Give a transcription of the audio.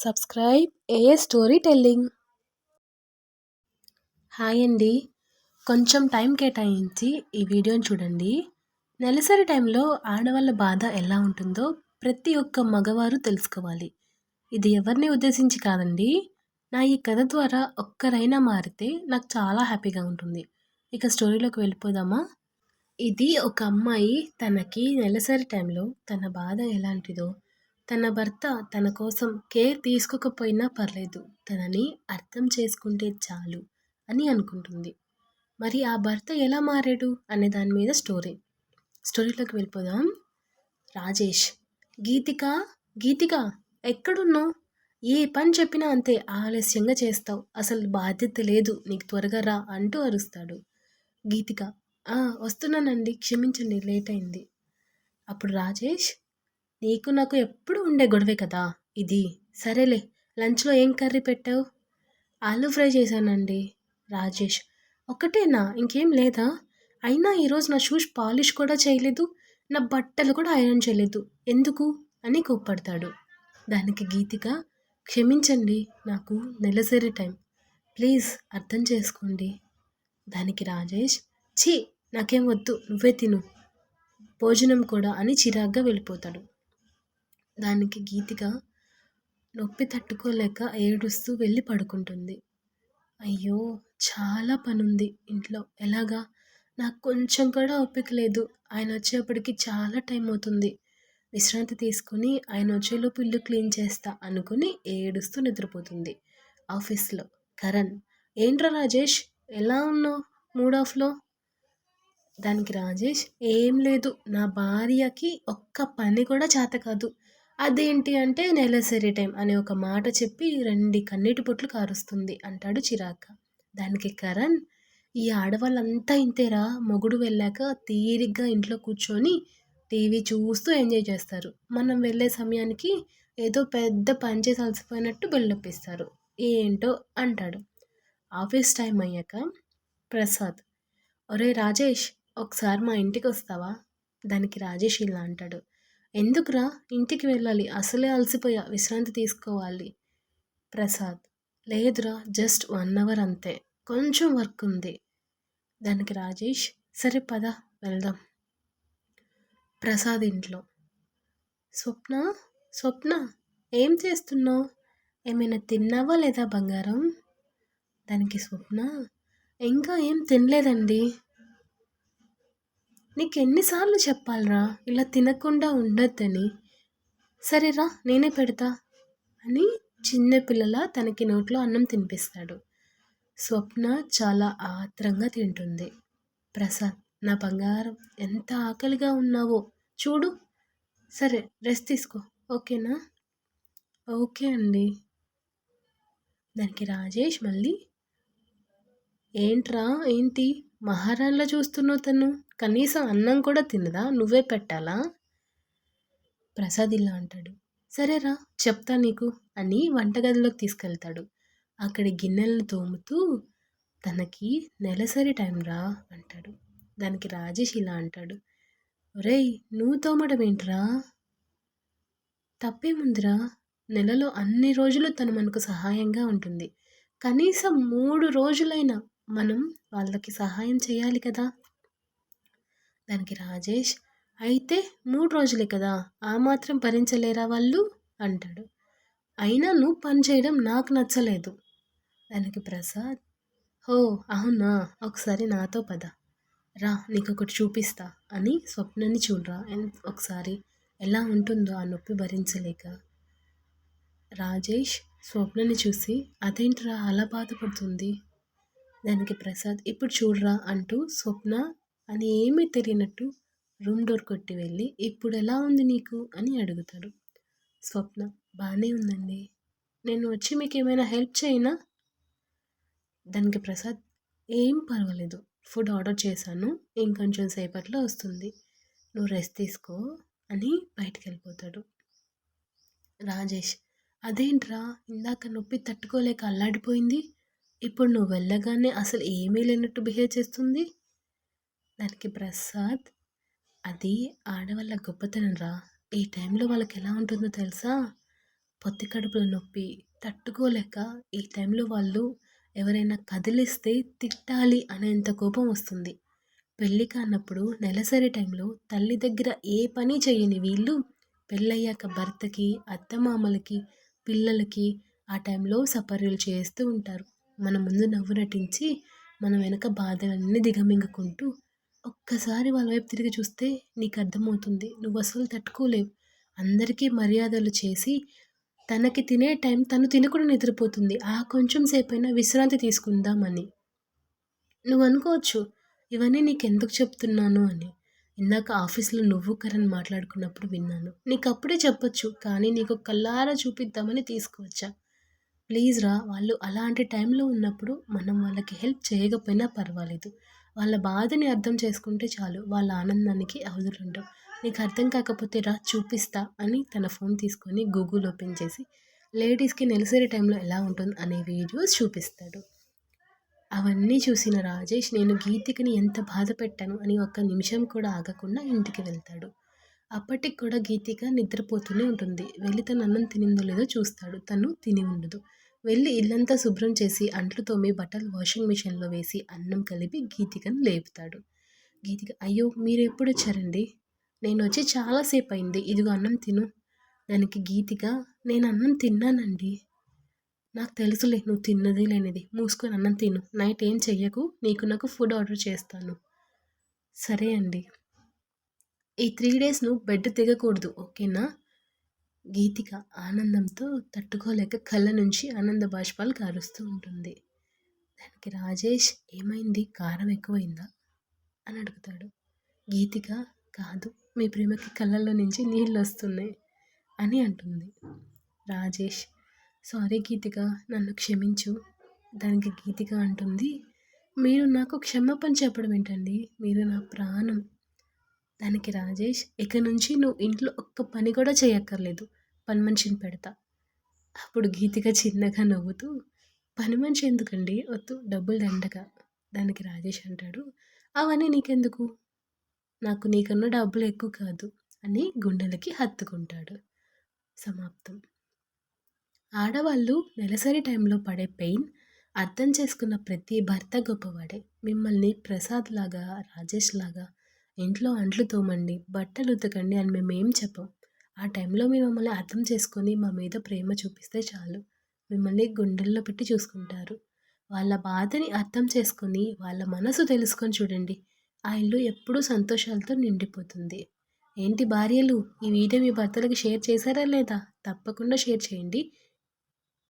Subscribe ఏ story telling. Hi అండి. కొంచెం time కేటాయించి ఈ వీడియోని చూడండి. నెలసరి టైంలో ఆడవాళ్ళ బాధ ఎలా ఉంటుందో ప్రతి ఒక్క మగవారు తెలుసుకోవాలి. ఇది ఎవరిని ఉద్దేశించి కాదండి. నా ఈ కథ ద్వారా ఒక్కరైనా మారితే నాకు చాలా హ్యాపీగా ఉంటుంది. ఇక స్టోరీలోకి వెళ్ళిపోదామా? ఇది ఒక అమ్మాయి తనకి నెలసరి టైంలో తన బాధ ఎలాంటిదో, తన భర్త తన కోసం కేర్ తీసుకోకపోయినా పర్లేదు, తనని అర్థం చేసుకుంటే చాలు అని అనుకుంటుంది. మరి ఆ భర్త ఎలా మారాడు అనే దాని మీద స్టోరీలోకి వెళ్ళిపోదాం. రాజేష్, గీతిక, గీతిక, ఎక్కడున్నావు? ఏ పని చెప్పినా అంతే, ఆలస్యంగా చేస్తావు, అసలు బాధ్యత లేదు నీకు, త్వరగా రా అంటూ అరుస్తాడు. గీతిక, వస్తున్నానండి, క్షమించండి, లేట్ అయింది. అప్పుడు రాజేష్, నీకు నాకు ఎప్పుడు ఉండే గొడవే కదా ఇది. సరేలే, లంచ్లో ఏం కర్రీ పెట్టావు? ఆలూ ఫ్రై చేశానండి. రాజేష్, ఒకటేనా, ఇంకేం లేదా? అయినా ఈరోజు నా షూస్ పాలిష్ కూడా చేయలేదు, నా బట్టలు కూడా ఐరన్ చేయలేదు, ఎందుకు అని కోప్పడతాడు. దానికి గీతిక, క్షమించండి, నాకు నెలసరి టైం, ప్లీజ్ అర్థం చేసుకోండి. దానికి రాజేష్, ఛీ, నాకేం వద్దు, నువ్వే తిను, భోజనం కూడా అని చిరాగ్గా వెళ్ళిపోతాడు. దానికి గీతిక నొప్పి తట్టుకోలేక ఏడుస్తూ వెళ్ళి పడుకుంటుంది. అయ్యో, చాలా పనుంది ఇంట్లో, ఎలాగా? నాకు కొంచెం కూడా ఓపిక లేదు, ఆయన వచ్చేప్పటికి చాలా టైం అవుతుంది, విశ్రాంతి తీసుకుని ఆయన వచ్చేలోపు ఇల్లు క్లీన్ చేస్తా అనుకుని ఏడుస్తూ నిద్రపోతుంది. ఆఫీస్లో కరణ్, ఏంట్రా రాజేష్, ఎలా ఉన్నావు మూడ్ ఆఫ్లో? దానికి రాజేష్, ఏం లేదు, నా భార్యకి ఒక్క పని కూడా చేత కాదు, అదేంటి అంటే నెలసరి టైం అనే ఒక మాట చెప్పి 2 కన్నీటి పొట్లు కారుస్తుంది అంటాడు చిరాక. దానికి కరణ్, ఈ ఆడవాళ్ళంతా ఇంతేరా, మొగుడు వెళ్ళాక తీరిగ్గా ఇంట్లో కూర్చొని టీవీ చూస్తూ ఎంజాయ్ చేస్తారు, మనం వెళ్ళే సమయానికి ఏదో పెద్ద పని చేసి అలసిపోయినట్టు బిల్డప్ ఇస్తారు, ఏంటో అంటాడు. ఆఫీస్ టైం అయ్యాక ప్రసాద్, ఒరే రాజేష్, ఒకసారి మా ఇంటికి వస్తావా? దానికి రాజేష్ ఇలా అంటాడు, ఎందుకురా, ఇంటికి వెళ్ళాలి, అసలే అలసిపోయా, విశ్రాంతి తీసుకోవాలి. ప్రసాద్, లేదురా, జస్ట్ 1 అవర్ అంతే, కొంచెం వర్క్ ఉంది. దానికి రాజేష్, సరే పద వెళ్దాం. ప్రసాద్ ఇంట్లో, స్వప్న, స్వప్న, ఏం చేస్తున్నావు? ఏమైనా తిన్నావా లేదా బంగారం? దానికి స్వప్న, ఇంకా ఏం తినలేదండి. నీకు ఎన్నిసార్లు చెప్పాలరా ఇలా తినకుండా ఉండొద్దని? సరేరా, నేనే పెడతా అని చిన్నపిల్లల తనకి నోట్లో అన్నం తినిపిస్తాడు. స్వప్న చాలా ఆత్రంగా తింటుంది. ప్రసాద్, నా బంగారం, ఎంత ఆకలిగా ఉన్నావో చూడు, సరే రెస్ట్ తీసుకో, ఓకేనా? ఓకే అండి. దానికి రాజేష్ మళ్ళీ, ఏంట్రా, ఏంటి మహారాణిలా చూస్తున్నావు, తను కనీసం అన్నం కూడా తినదా, నువ్వే పెట్టాలా? ప్రసాద్ ఇలా అంటాడు, సరేరా చెప్తా నీకు అని వంటగదిలోకి తీసుకెళ్తాడు. అక్కడి గిన్నెలను తోముతూ, తనకి నెలసరి టైం రా అంటాడు. దానికి రాజేష్ ఇలా అంటాడు, ఒరేయ్, నువ్వు తోమడం ఏంట్రా, తప్పేముందిరా, నెలలో అన్ని రోజులు తను మనకు సహాయంగా ఉంటుంది, కనీసం 3 రోజులైనా మనం వాళ్ళకి సహాయం చేయాలి కదా. దానికి రాజేష్, అయితే 3 రోజులే కదా, ఆ మాత్రం భరించలేరా వాళ్ళు అంటాడు. అయినా నువ్వు పని చేయడం నాకు నచ్చలేదు. దానికి ప్రసాద్, హో అవునా, ఒకసారి నాతో పద, రా నీకొకటి చూపిస్తా అని స్వప్నని చూడరా ఒకసారి ఎలా ఉంటుందో ఆ నొప్పి భరించలేక. రాజేష్ స్వప్నని చూసి, అదేంట్రా అలా బాధపడుతుంది? దానికి ప్రసాద్, ఇప్పుడు చూడరా అంటూ స్వప్న అని ఏమీ తెలియనట్టు రూమ్ డోర్ కొట్టి వెళ్ళి, ఇప్పుడు ఎలా ఉంది నీకు అని అడుగుతాడు. స్వప్న, బాగానే ఉందండి, నేను వచ్చి మీకు ఏమైనా హెల్ప్ చేయనా? దానికి ప్రసాద్, ఏం పర్వాలేదు, ఫుడ్ ఆర్డర్ చేశాను, ఇంకొంచెం సేపట్లో వస్తుంది, నువ్వు రెస్ట్ తీసుకో అని బయటికి వెళ్ళిపోతాడు. రాజేష్, అదేంట్రా, ఇందాక నొప్పి తట్టుకోలేక అల్లాడిపోయింది, ఇప్పుడు నువ్వు వెళ్ళగానే అసలు ఏమీ లేనట్టు బిహేవ్ చేస్తుంది. దానికి ప్రసాద్, అది ఆడవాళ్ళ గొప్పతనం రా, ఈ టైంలో వాళ్ళకి ఎలా ఉంటుందో తెలుసా, పొత్తి కడుపులో నొప్పి తట్టుకోలేక ఈ టైంలో వాళ్ళు ఎవరైనా కదిలిస్తే తిట్టాలి అనేంత కోపం వస్తుంది. పెళ్లి కానప్పుడు నెలసరి టైంలో తల్లి దగ్గర ఏ పని చేయని వీళ్ళు పెళ్ళయ్యాక భర్తకి, అత్తమామలకి, పిల్లలకి ఆ టైంలో సపర్యలు చేస్తూ ఉంటారు. మన ముందు నవ్వు నటించి, మన వెనక బాధలన్నీ దిగమింగుకుంటూ ఒక్కసారి వాళ్ళ వైపు తిరిగి చూస్తే నీకర్థమవుతుంది. నువ్వసలు తట్టుకోలేవు. అందరికీ మర్యాదలు చేసి తనకి తినే టైం తను తినకుండా నిద్రపోతుంది. ఆ కొంచెం సేపైనా విశ్రాంతి తీసుకుందామని. నువ్వనుకోవచ్చు, ఇవన్నీ నీకెందుకు చెప్తున్నాను అని. ఇందాక ఆఫీస్‌లో నువ్వు కరణ్ మాట్లాడుకున్నప్పుడు విన్నాను. నీకప్పుడే చెప్పొచ్చు. కానీ నీకు కళ్ళారా చూపిద్దామని తీసుకువచ్చా. ప్లీజ్ రా! వాళ్ళు అలాంటి టైంలో ఉన్నప్పుడు మనం వాళ్ళకి హెల్ప్ చేయకపోయినా పర్వాలేదు. వాళ్ళ బాధని అర్థం చేసుకుంటే చాలు. వాళ్ళ ఆనందానికి అవధులుండవు. నీకు అర్థం కాకపోతే రా చూపిస్తా అని తన ఫోన్ తీసుకొని గూగుల్ ఓపెన్ చేసి లేడీస్‌కి నెలసరి టైంలో ఎలా ఉంటుంది అనే వీడియోస్ చూపిస్తాడు. అవన్నీ చూసిన రాజేష్ నేను గీతికని ఎంత బాధ పెట్టాను అని ఒక్క నిమిషం కూడా ఆగకుండా ఇంటికి వెళ్తాడు. అప్పటికి కూడా గీతిక నిద్రపోతూనే ఉంటుంది. వెళ్ళి తను అన్నం తినిందో లేదో చూస్తాడు. తను తిని ఉండదు. వెళ్ళి ఇల్లంతా శుభ్రం చేసి అంట్లు తోమి బట్టలు వాషింగ్ మిషన్‌లో వేసి అన్నం కలిపి గీతికను లేపుతాడు. గీతిక అయ్యో! మీరెప్పుడొచ్చారండి? నేనొచ్చి చాలా సేపయింది. ఇదిగో అన్నం తిను. దానికి గీతిక నేను అన్నం తిన్నానండి. నాకు తెలుసులే నువ్వు తిన్నది లేనిది. మూసుకొని అన్నం తిను. నైట్ ఏం చెయ్యకు. నీకు నాకు ఫుడ్ ఆర్డర్ చేస్తాను. సరే అండి. ఈ 3 డేస్ నువ్వు బెడ్ దిగకూడదు. ఓకేనా? గీతిక ఆనందంతో తట్టుకోలేక కళ్ళ నుంచి ఆనంద బాష్పాలు కారుస్తూ ఉంటుంది. దానికి రాజేష్ ఏమైంది? కారం ఎక్కువైందా? అని అడుగుతాడు. గీతిక కాదు. మీ ప్రేమకి కళ్ళల్లో నుంచి నీళ్ళొస్తున్నాయి అని అంటుంది. రాజేష్ సారీ గీతిక నన్ను క్షమించు. దానికి గీతిక అంటుంది మీరు నాకు క్షమాపణ చెప్పడం ఏంటండి? మీరు నా ప్రాణం. దానికి రాజేష్ ఇక నుంచి నువ్వు ఇంట్లో ఒక్క పని కూడా చేయక్కర్లేదు. పని మనిషిని పెడతా. అప్పుడు గీతిక చిన్నగా నవ్వుతూ పని మనిషి ఎందుకండి? వద్దు డబ్బులు దండగా. దానికి రాజేష్ అంటాడు అవన్నీ నీకెందుకు? నాకు నీకన్నా డబ్బులు ఎక్కువ కాదు అని గుండెలకి హత్తుకుంటాడు. సమాప్తం. ఆడవాళ్ళు నెలసరి టైంలో పడే పెయిన్ అర్థం చేసుకున్న ప్రతి భర్త గొప్పవాడే. మిమ్మల్ని ప్రసాద్ లాగా, రాజేష్ లాగా ఇంట్లో అంట్లు తోమండి, బట్టలు ఉతకండి అని మేమేం చెప్పం. ఆ టైంలో మీరు మమ్మల్ని అర్థం చేసుకొని మా మీద ప్రేమ చూపిస్తే చాలు. మిమ్మల్ని గుండెల్లో పెట్టి చూసుకుంటారు. వాళ్ళ బాధని అర్థం చేసుకొని, వాళ్ళ మనసు తెలుసుకొని చూడండి. ఆ ఇల్లు ఎప్పుడూ సంతోషాలతో నిండిపోతుంది. ఏంటి భార్యలు, ఈ వీడియో మీ భర్తలకి షేర్ చేశారా లేదా? తప్పకుండా షేర్ చేయండి.